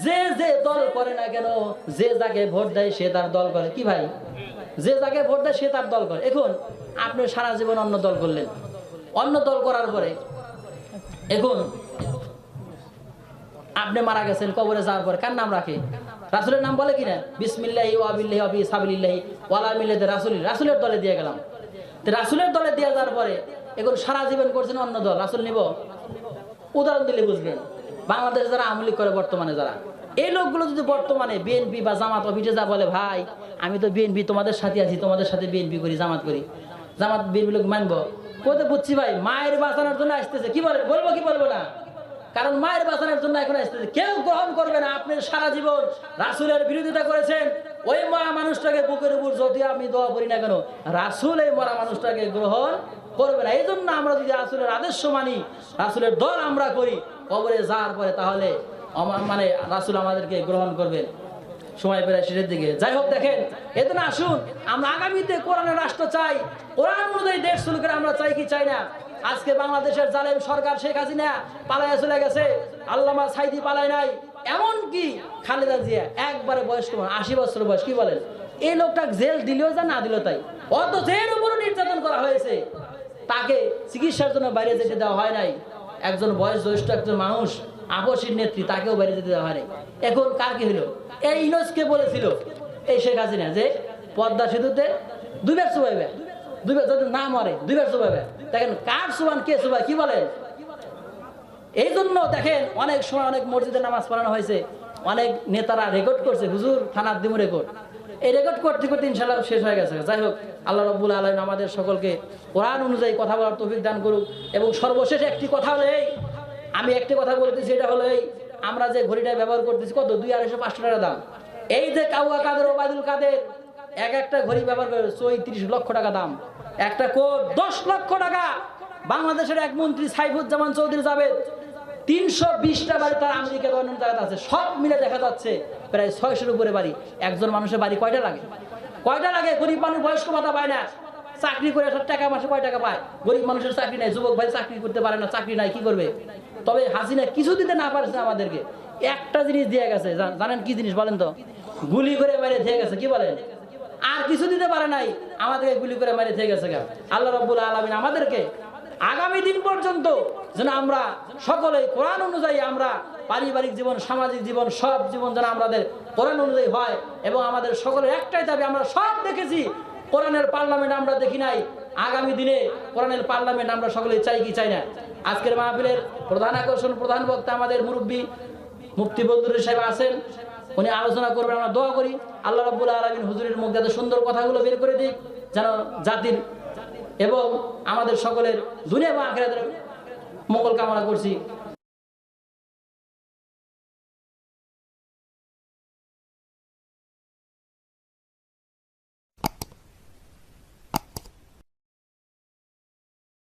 যে যে দল করে না কেন, যে যাকে ভোট দেয় সে তার দল করে। কি ভাই, যে যাকে ভোট দেয় সে তার দল করে। এখন আপনি সারা জীবন অন্য দল করলেন, অন্য দল করার পরে এখন আপনি মারা গেছেন, কবরে যাওয়ার পরে কার নাম রাখে? রাসূলের নাম বলে কিনা? বিসমিল্লাহি ওয়া বিল্লাহি ওয়া বিসাবিলিল্লাহি ওয়ালা মিল্লাতি রাসূলি, রাসূলের দলে দিয়ে গেলাম। তো রাসূলের দলে দিয়ে যাওয়ার পরে এখন সারা জীবন করছেন অন্য দল, রাসূল নিব? উদাহরণ দিলে বুঝবেন, বাংলাদেশে যারা আওয়ামী লীগ করে বর্তমানে যারা, এই লোকগুলো যদি বর্তমানে বিএনপি বা জামাত অফিসে যা বলে, ভাই আমি তো বিএনপি তোমাদের সাথে আছি, তোমাদের সাথে বিএনপি করি, জামাত করি, জামাত বিএনপি লোক মানবো? কোথাও বুঝছি ভাই, মায়ের বাঁচানোর জন্য আসতেছে। কি বলে, বলবো কি বলবো না? কারণ মায়ের বাঁচানোর জন্য এখন আসতেছে, কেউ গ্রহণ করবে না। আপনি সারা জীবন রাসূলের বিরোধিতা করেছেন, ওই মরা মানুষটাকে বুকের উপর যদি আমি দোয়া করি না কেন, রাসূল এই মরা মানুষটাকে গ্রহণ করবে না। এই জন্য আমরা যদি রাসূলের আদর্শ মানি, রাসূলের দল আমরা করি, কবরে যাওয়ার পরে তাহলে মানে রাসূল আমাদেরকে গ্রহণ করবেন। সময় প্রায় শেষের দিকে, যাই হোক দেখেন, এজন্য আসুন আমরা আগামীতে কোরআনের রাষ্ট্র চাই, কোরআন অনুযায়ী দেশ শুরু করে আমরা চাই কি চাই না? আজকে বাংলাদেশের জালেম সরকার শেখ হাসিনা পালাইয়া চলে গেছে, আল্লামা সাইদি পালায় নাই, এমন কি খালেদা জিয়া একবারে বয়স্ক 80 বছর বয়স, কি বলেন? এই লোকটা জেল দিলেও যা না দিল তাই, অত জেল উপরে নির্যাতন করা হয়েছে, তাকে চিকিৎসার জন্য বাইরে যেতে দেওয়া হয় নাই। একজন বয়স জ্যেষ্ঠ একজন মানুষ, আপসীর নেত্রী, তাকেও বাইরে যেতে দেওয়া হয় নাই। এখন কার কি হলো? এই ইউনূসকে বলেছিল এই শেখ হাসিনা যে পদ্মা সেতুতে দুইবার চুবাইবে, দুইবার যদি না মরে দুইবার চুবাইবে। দেখেন কার সুবান কে চুবাই, কি বলেন? এই জন্য দেখেন অনেক সময় অনেক মসজিদে নামাজ পড়ানো হয়েছে, অনেক নেতারা রেকর্ড করছে, হুজুর থানার দিমু রেকর্ড, এই রেকর্ড করতে করতে ইনশাআল্লাহ শেষ হয়ে গেছে। যাই হোক, আল্লাহ রাব্বুল আলামিন আমাদের সকলকে কোরআন অনুযায়ী কথা বলার তৌফিক দান করুক। এবং সর্বশেষ একটি কথা হলো এই, আমি একটি কথা বলতেছি, এটা হলো এই, আমরা যে ঘড়িটা ব্যবহার করতেছি কত 200-500 টাকা দাম। এই যে কাউয়া কাদের, ওবায়দুল কাদের এক একটা ঘড়ি ব্যবহার করে 34 লক্ষ টাকা দাম, একটা কোট 10 লক্ষ টাকা। বাংলাদেশের এক মন্ত্রী সাইফুজ্জামান চৌধুরী জাবেদ 320টা বাড়ি তার আমেরিকার অন্য জায়গাতে আছে, সব মিলে দেখা যাচ্ছে প্রায় 600-এর উপরে বাড়ি। একজন মানুষের বাড়ি কয়টা লাগে? কয়টা লাগে? গরিব মানুষ বয়স্ক ভাতা পায় না, চাকরি করে টাকা মাসে কয় টাকা পায়? গরিব মানুষের চাকরি নাই, যুবক ভাই চাকরি করতে পারে না, চাকরি নাই, কি করবে? তবে হাসিনা কিছু দিতে না পারছে আমাদেরকে, একটা জিনিস দিয়ে গেছে, জানেন কি জিনিস বলেন তো? গুলি করে মেরে দিয়ে গেছে, কি বলেন? আর কিছু দিতে পারে নাই, আমাদেরকে গুলি করে মেরে দিয়ে গেছে। আল্লাহ রাব্বুল আলামিন আমাদেরকে আগামী দিন পর্যন্ত যেন আমরা সকলেই কোরআন অনুযায়ী, আমরা পারিবারিক জীবন, সামাজিক জীবন, সব জীবন যেন আমাদের কোরআন অনুযায়ী হয়। এবং আমাদের সকলের একটাই দাবি, আমরা সব দেখেছি কোরআনের পার্লামেন্ট, আমরা দেখি নাই। আগামী দিনে কোরআনের পার্লামেন্ট আমরা সকলেই চাই কি চাই না? আজকের মাহফিলের প্রধান আকর্ষণ, প্রধান বক্তা আমাদের মুরব্বী মুফতি বদরুল সাহেব আছেন, উনি আলোচনা করবেন। আমরা দোয়া করি আল্লাহ রাব্বুল আলামিন হুজুরের মুখ দিয়ে সুন্দর কথাগুলো বের করে দিক, যেন জাতির এবং আমাদের সকলের দুনিয়া এবং আখিরাতের মঙ্গল কামনা করছি।